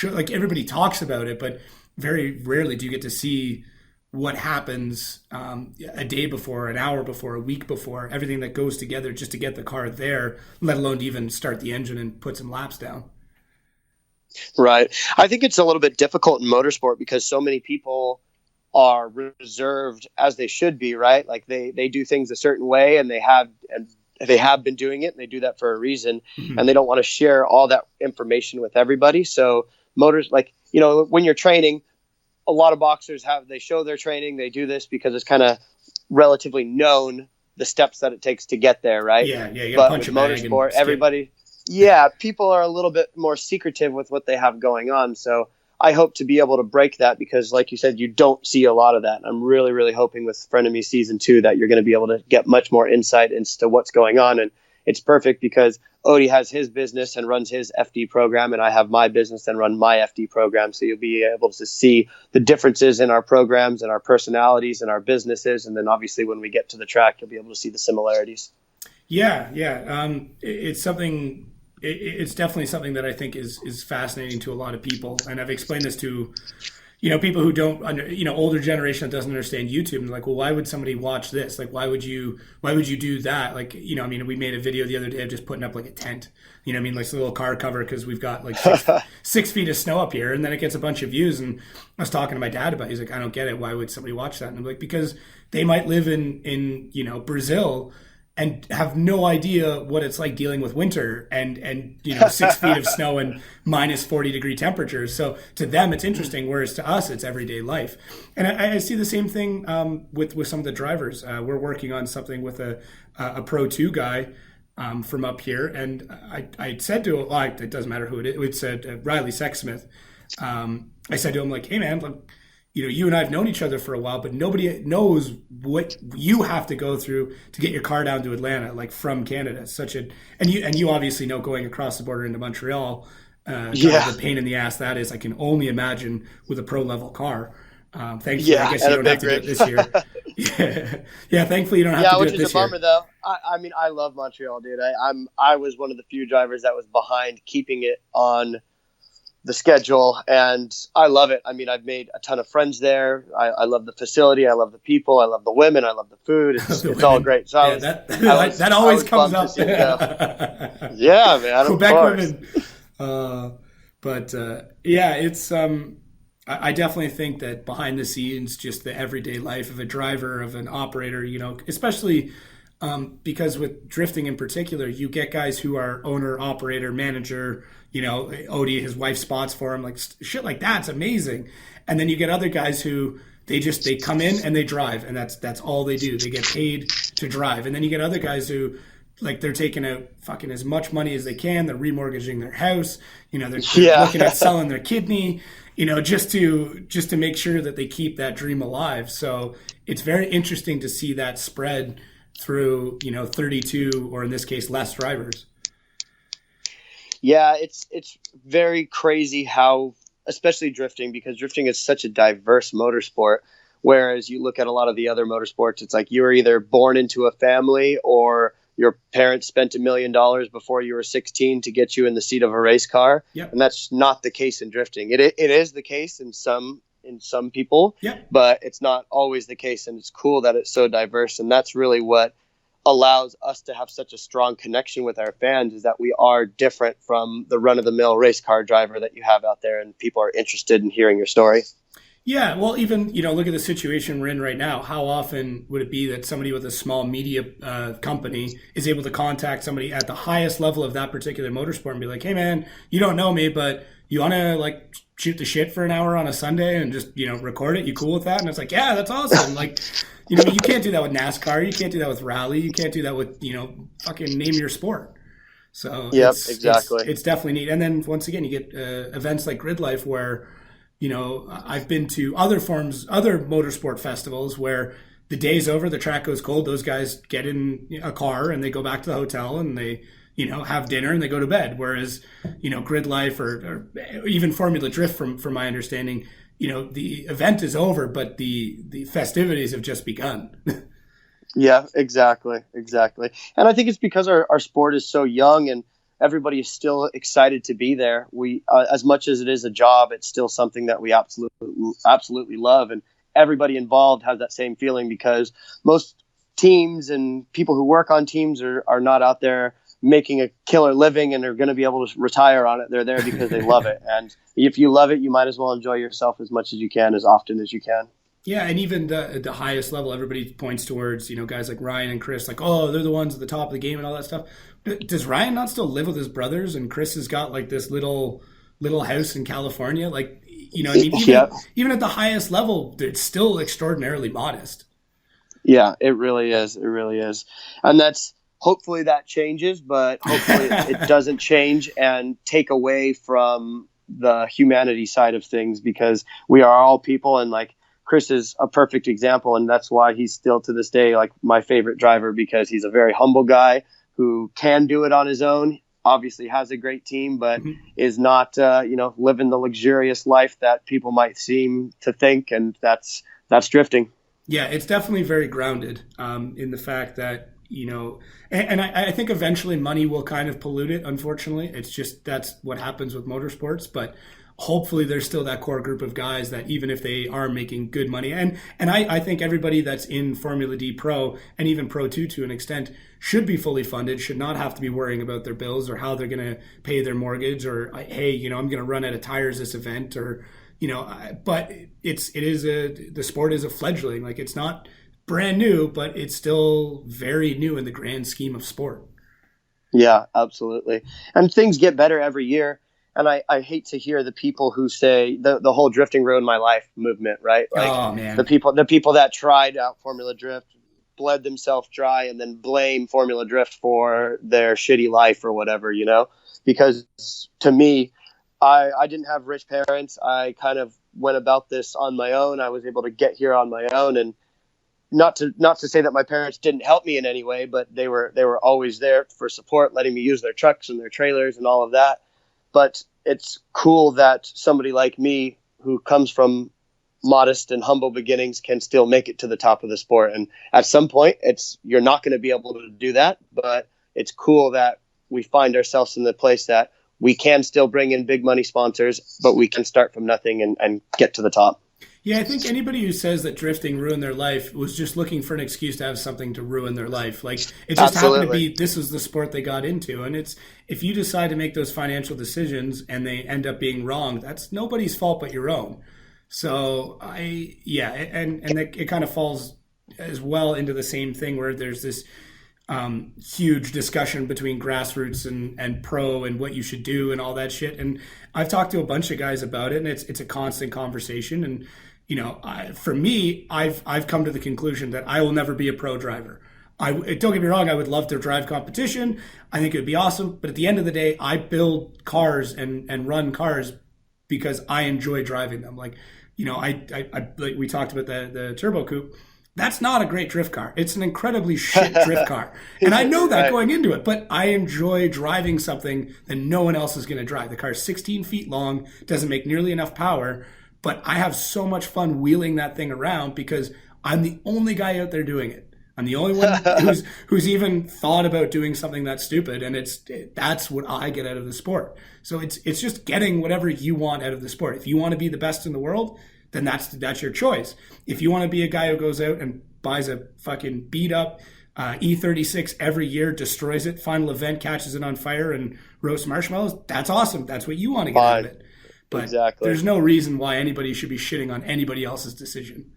like everybody talks about it, but very rarely do you get to see what happens a day before, an hour before, a week before, everything that goes together just to get the car there, let alone to even start the engine and put some laps down. Right. I think it's a little bit difficult in motorsport because so many people are reserved, as they should be, right? Like they do things a certain way, and they have been doing it, and they do that for a reason, and they don't want to share all that information with everybody. So motors, like, when you're training, a lot of boxers they show their training, they do this because it's kind of relatively known the steps that it takes to get there, right? Yeah. You But punch with a bag motorsport, and skip. everybody, people are a little bit more secretive with what they have going on. So I hope to be able to break that because, like you said, you don't see a lot of that. I'm really, really hoping with Frenemy Season 2 that you're going to be able to get much more insight into what's going on. And it's perfect because Odie has his business and runs his FD program, and I have my business and run my FD program. So you'll be able to see the differences in our programs and our personalities and our businesses. And then obviously when we get to the track, you'll be able to see the similarities. Yeah. It's something... It's definitely something that I think is fascinating to a lot of people, and I've explained this to people who don't older generation that doesn't understand YouTube. And like, well, why would somebody watch this? Like, why would you do that? Like, we made a video the other day of just putting up like a tent, like a little car cover because we've got like 6 feet of snow up here, and then it gets a bunch of views. And I was talking to my dad about it. He's like, I don't get it. Why would somebody watch that? And I'm like, because they might live in Brazil and have no idea what it's like dealing with winter and 6 feet of snow and minus 40-degree temperatures. So to them, it's interesting, whereas to us, it's everyday life. And I see the same thing with some of the drivers. We're working on something with a Pro 2 guy from up here, and I said to him, it doesn't matter who it is. It said Riley Sexsmith. I said to him, like, hey, man, look, you and I have known each other for a while, but nobody knows what you have to go through to get your car down to Atlanta, like from Canada. It's and you obviously know going across the border into Montreal, the pain in the ass that is. I can only imagine with a pro level car. Thankfully, I guess you don't have to do it this year. Yeah. Thankfully, you don't have to do it this year. Which is a bummer, though. I love Montreal, dude. I was one of the few drivers that was behind keeping it on the schedule, and I love it. I've made a ton of friends there. I love the facility. I love the people. I love the women. I love the food. It's all great. So that always comes up. Yeah, man. Quebec women. It's I definitely think that behind the scenes, just the everyday life of a driver, of an operator, especially because with drifting in particular, you get guys who are owner, operator, manager. Odie, his wife spots for him, like shit like that's amazing. And then you get other guys who they come in and they drive, and that's all they do. They get paid to drive. And then you get other guys who, like, they're taking out fucking as much money as they can. They're remortgaging their house. They're looking at selling their kidney. Just to make sure that they keep that dream alive. So it's very interesting to see that spread through 32, or in this case, less drivers. Yeah, it's very crazy how, especially drifting, because drifting is such a diverse motorsport. Whereas you look at a lot of the other motorsports, it's like you were either born into a family or your parents spent $1 million before you were 16 to get you in the seat of a race car. Yep. And that's not the case in drifting. It is the case in some in some people, Yeah. but it's not always the case. And it's cool that it's so diverse. And that's really what allows us to have such a strong connection with our fans, is that we are different from the run-of-the-mill race car driver that you have out there, and people are interested in hearing your story. Yeah, well, even, look at the situation we're in right now. How often would it be that somebody with a small media company is able to contact somebody at the highest level of that particular motorsport and be like, hey, man, you don't know me, but you want to like shoot the shit for an hour on a Sunday and just, record it? You cool with that? And it's like, yeah, that's awesome. Like, you can't do that with NASCAR. You can't do that with rally. You can't do that with, fucking name your sport. So yep, exactly. It's definitely neat. And then once again, you get events like Gridlife where, I've been to other motorsport festivals where the day's over, the track goes cold. Those guys get in a car and they go back to the hotel and they, have dinner and they go to bed. Whereas, Gridlife or even Formula Drift, from my understanding, the event is over, but the festivities have just begun. Yeah, exactly. And I think it's because our sport is so young and everybody is still excited to be there. We, as much as it is a job, it's still something that we absolutely love. And everybody involved has that same feeling, because most teams and people who work on teams are not out there making a killer living and are going to be able to retire on it. They're there because they love it. And if you love it, you might as well enjoy yourself as much as you can, as often as you can. Yeah, and even the highest level, everybody points towards, guys like Ryan and Chris, like, oh, they're the ones at the top of the game and all that stuff. But does Ryan not still live with his brothers, and Chris has got like this little house in California? Like, even at the highest level, it's still extraordinarily modest. Yeah, it really is. And hopefully that changes, but hopefully it doesn't change and take away from the humanity side of things, because we are all people. And like, Chris is a perfect example, and that's why he's still to this day like my favorite driver, because he's a very humble guy who can do it on his own. Obviously has a great team, but is not living the luxurious life that people might seem to think, and that's drifting. Yeah, it's definitely very grounded in the fact that and I think eventually money will kind of pollute it. Unfortunately, it's just that's what happens with motorsports, but. Hopefully there's still that core group of guys that even if they are making good money, and I think everybody that's in Formula D Pro and even Pro 2 to an extent should be fully funded, should not have to be worrying about their bills or how they're going to pay their mortgage, or, hey, I'm going to run out of tires this event, or, but the sport is a fledgling. Like, it's not brand new, but it's still very new in the grand scheme of sport. Yeah, absolutely. And things get better every year. And I hate to hear the people who say the whole drifting ruined my life movement, right? Like, oh, man. The people that tried out Formula Drift, bled themselves dry, and then blame Formula Drift for their shitty life or whatever, because to me, I didn't have rich parents. I kind of went about this on my own. I was able to get here on my own, and not to say that my parents didn't help me in any way, but they were always there for support, letting me use their trucks and their trailers and all of that. But it's cool that somebody like me, who comes from modest and humble beginnings, can still make it to the top of the sport. And at some point, you're not going to be able to do that. But it's cool that we find ourselves in the place that we can still bring in big money sponsors, but we can start from nothing and get to the top. Yeah, I think anybody who says that drifting ruined their life was just looking for an excuse to have something to ruin their life. Like, it just happened to be this was the sport they got into. And it's, if you decide to make those financial decisions and they end up being wrong, that's nobody's fault but your own. So it kind of falls as well into the same thing where there's this huge discussion between grassroots and pro and what you should do and all that shit. And I've talked to a bunch of guys about it, and it's a constant conversation. And for me, I've come to the conclusion that I will never be a pro driver. Don't get me wrong, I would love to drive competition. I think it would be awesome. But at the end of the day, I build cars and run cars because I enjoy driving them. Like, like we talked about the Turbo Coupe. That's not a great drift car. It's an incredibly shit drift car. And I know that going into it, but I enjoy driving something that no one else is going to drive. The car is 16 feet long, doesn't make nearly enough power, but I have so much fun wheeling that thing around because I'm the only guy out there doing it. I'm the only one who's even thought about doing something that stupid, and that's what I get out of the sport. So it's just getting whatever you want out of the sport. If you want to be the best in the world, then that's your choice. If you want to be a guy who goes out and buys a fucking beat up E36 every year, destroys it, final event, catches it on fire, and roasts marshmallows, that's awesome. That's what you want to get out of it. But exactly. There's no reason why anybody should be shitting on anybody else's decision.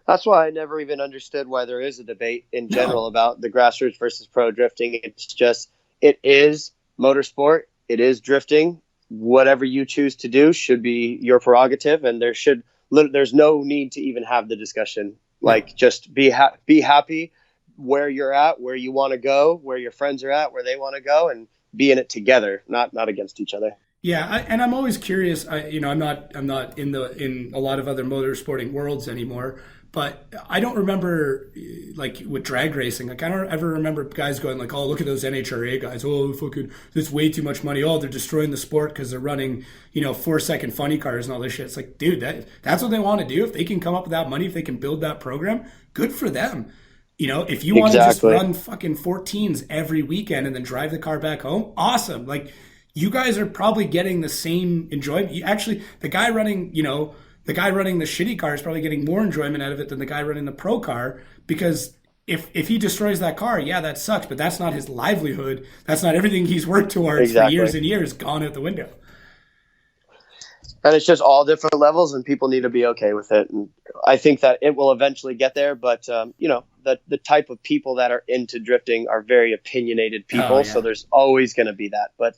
That's why I never even understood why there is a debate in general about the grassroots versus pro drifting. It's just, it is motorsport. It is drifting. Whatever you choose to do should be your prerogative, and there's no need to even have the discussion. Like, just be happy where you're at, where you want to go, where your friends are at, where they want to go, and be in it together, not against each other. Yeah, and I'm always curious. I'm not in a lot of other motorsporting worlds anymore. But I don't remember, like, with drag racing, like, I don't ever remember guys going like, oh, look at those NHRA guys. Oh, fucking, that's way too much money. Oh, they're destroying the sport because they're running, 4-second funny cars and all this shit. It's like, dude, that's what they want to do. If they can come up with that money, if they can build that program, good for them. If you want to just run fucking 14s every weekend and then drive the car back home, awesome. Like, you guys are probably getting the same enjoyment. Actually, the guy running the shitty car is probably getting more enjoyment out of it than the guy running the pro car, because if he destroys that car, yeah, that sucks, but that's not his livelihood. That's not everything he's worked towards for years and years gone out the window. And it's just all different levels, and people need to be okay with it. And I think that it will eventually get there, but the type of people that are into drifting are very opinionated people, so there's always going to be that. But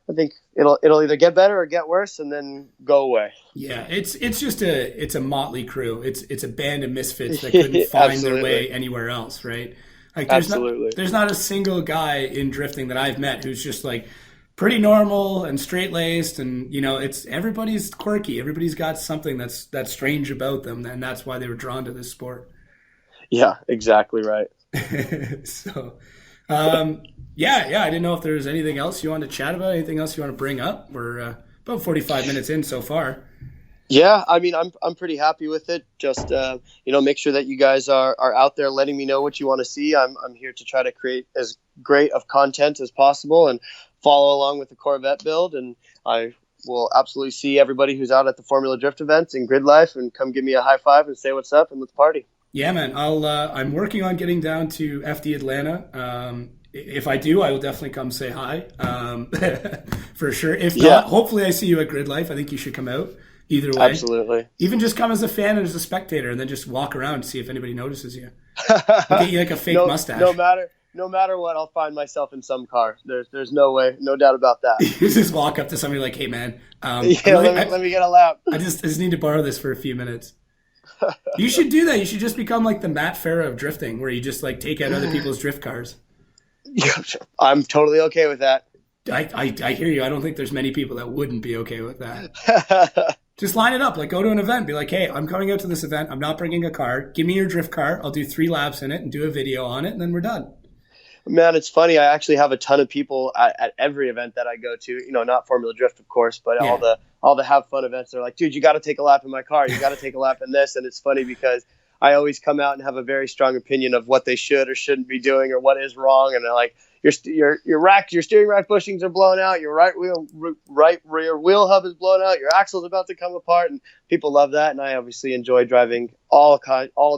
I think it'll either get better or get worse and then go away. Yeah, it's a motley crew. It's a band of misfits that couldn't find their way anywhere else, right? Like there's not a single guy in drifting that I've met who's just like pretty normal and straight laced, and it's everybody's quirky. Everybody's got something that's strange about them, and that's why they were drawn to this sport. Yeah, exactly right. So. Yeah. I didn't know if there was anything else you want to chat about, anything else you want to bring up. We're about 45 minutes in so far. Yeah, I mean, I'm pretty happy with it. Just, make sure that you guys are out there letting me know what you want to see. I'm here to try to create as great of content as possible and follow along with the Corvette build. And I will absolutely see everybody who's out at the Formula Drift events in Gridlife and come give me a high five and say what's up and let's party. Yeah, man. I'm working on getting down to FD Atlanta. If I do, I will definitely come say hi, for sure. If not, hopefully I see you at Gridlife. I think you should come out either way. Absolutely. Even just come as a fan and as a spectator, and then just walk around and see if anybody notices you. I'll get you like a fake mustache. No matter what, I'll find myself in some car. There's no way, no doubt about that. You just walk up to somebody like, hey man, let me get a lap. I just need to borrow this for a few minutes. You should do that. You should just become like the Matt Farah of drifting, where you just like take out other people's drift cars. Yeah, I'm totally okay with that. I hear you. I don't think there's many people that wouldn't be okay with that. Just line it up. Like, go to an event. Be like, hey, I'm coming out to this event. I'm not bringing a car. Give me your drift car. I'll do 3 laps in it and do a video on it, and then we're done. Man, it's funny. I actually have a ton of people at every event that I go to. Not Formula Drift, of course, but all the have fun events. They're like, dude, you got to take a lap in my car. You got to take a lap in this. And it's funny because I always come out and have a very strong opinion of what they should or shouldn't be doing or what is wrong. And they're like, your steering rack bushings are blown out. Your right rear wheel hub is blown out. Your axle's about to come apart. And people love that. And I obviously enjoy driving all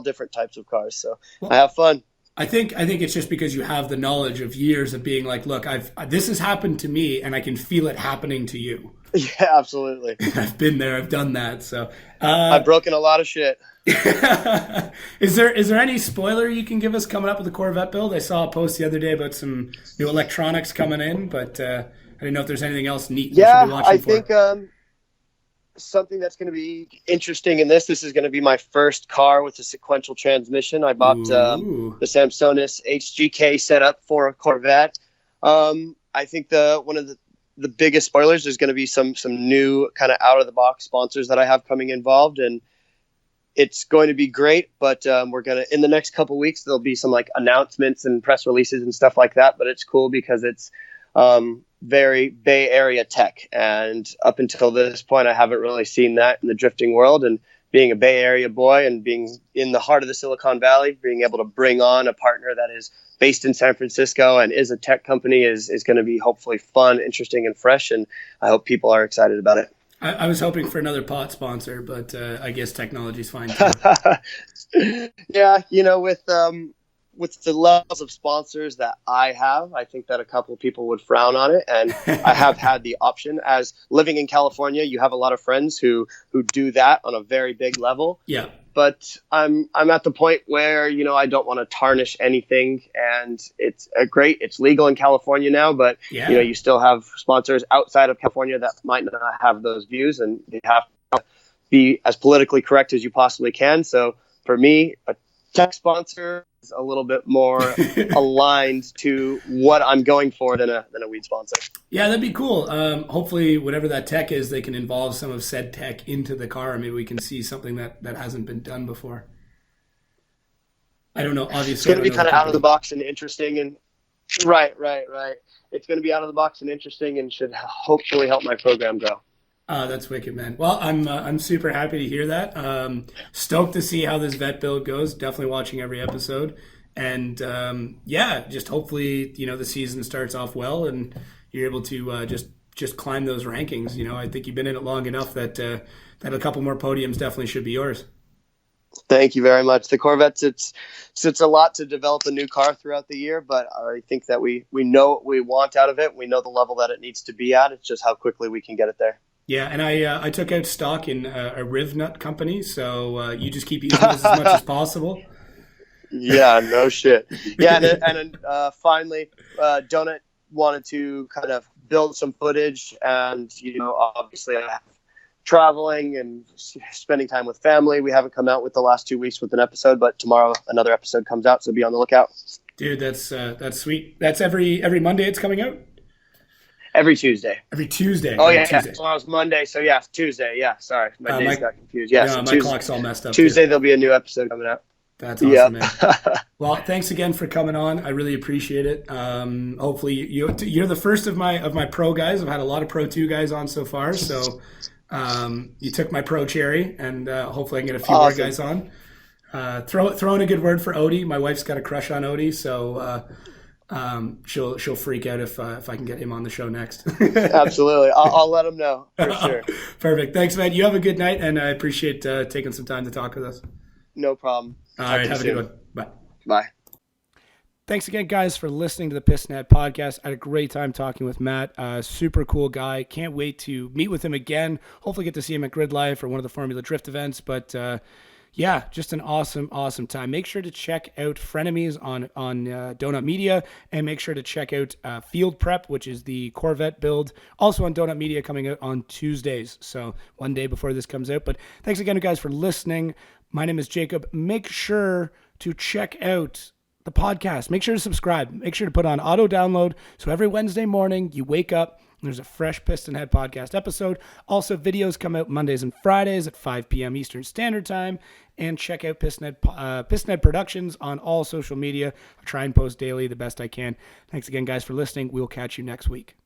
different types of cars. So I have fun. I think it's just because you have the knowledge of years of being like, look, this has happened to me and I can feel it happening to you. Yeah, absolutely. I've been there. I've done that. So I've broken a lot of shit. Is there any spoiler you can give us coming up with the Corvette build? I saw a post the other day about some new electronics coming in, but I didn't know if there's anything else neat. Yeah, I think something that's going to be interesting in this is going to be my first car with a sequential transmission. I bought the Samsonis HGK setup for a Corvette. I think one of the biggest spoilers is going to be some new kind of out of the box sponsors that I have coming involved, and it's going to be great. But we're going to, in the next couple weeks, there'll be some like announcements and press releases and stuff like that. But it's cool because it's very Bay Area tech, and up until this point, I haven't really seen that in the drifting world. And being a Bay Area boy and being in the heart of the Silicon Valley, being able to bring on a partner that is based in San Francisco and is a tech company is going to be hopefully fun, interesting, and fresh. And I hope people are excited about it. I was hoping for another pot sponsor, but I guess technology's fine too. Yeah, with the levels of sponsors that I have, I think that a couple of people would frown on it. And I have had the option. As living in California, you have a lot of friends who do that on a very big level. Yeah. But I'm at the point where, I don't want to tarnish anything. And it's it's legal in California now, but Yeah. you still have sponsors outside of California that might not have those views, and you have to be as politically correct as you possibly can. So for me, a tech sponsor is a little bit more aligned to what I'm going for than a weed sponsor. Yeah, that'd be cool. Hopefully, whatever that tech is, they can involve some of said tech into the car. Maybe we can see something that hasn't been done before. I don't know. Obviously, it's going to be kind of out of the box and interesting. And right. It's going to be out of the box and interesting, and should hopefully help my program grow. That's wicked, man. Well, I'm super happy to hear that. Stoked to see how this vet build goes. Definitely watching every episode, and just hopefully the season starts off well and you're able to just climb those rankings. I think you've been in it long enough that a couple more podiums definitely should be yours. Thank you very much. The Corvettes, it's a lot to develop a new car throughout the year, but I think that we know what we want out of it. We know the level that it needs to be at. It's just how quickly we can get it there. Yeah, and I took out stock in a Riv Nut company, so you just keep using this as much as possible. Yeah, no shit. Yeah, and finally, Donut wanted to kind of build some footage, and obviously traveling and spending time with family. We haven't come out with the last 2 weeks with an episode, but tomorrow another episode comes out, so be on the lookout. Dude, that's sweet. That's every Monday it's coming out? Every Tuesday. Every Tuesday. Oh, yeah. Tuesday. Well, it was Monday, so yeah, Tuesday. Yeah, sorry. My days got confused. Yeah, so my clock's all messed up. Tuesday, there'll be a new episode coming out. That's awesome, man. Well, thanks again for coming on. I really appreciate it. Hopefully, you're the first of my pro guys. I've had a lot of Pro 2 guys on so far, so you took my pro cherry, and hopefully I can get a few more guys on. Throw in a good word for Odie. My wife's got a crush on Odie, so she'll freak out if I can get him on the show next. Absolutely. I'll let him know for sure. Perfect. Thanks, man. You have a good night, and I appreciate taking some time to talk with us. No problem. All right. Have a good one. Bye. Bye. Thanks again, guys, for listening to the Pistonhead Podcast. I had a great time talking with Matt. Super cool guy. Can't wait to meet with him again. Hopefully get to see him at Gridlife or one of the Formula Drift events. But yeah, just an awesome time. Make sure to check out Frenemies on Donut Media, and make sure to check out Field Prep, which is the Corvette build, also on Donut Media, coming out on Tuesdays. So one day before this comes out. But thanks again, guys, for listening. My name is Jacob. Make sure to check out the podcast. Make sure to subscribe. Make sure to put on auto download, so every Wednesday morning you wake up, there's a fresh Pistonhead Podcast episode. Also, videos come out Mondays and Fridays at 5 p.m. Eastern Standard Time. And check out Pistonhead Productions on all social media. I try and post daily the best I can. Thanks again, guys, for listening. We'll catch you next week.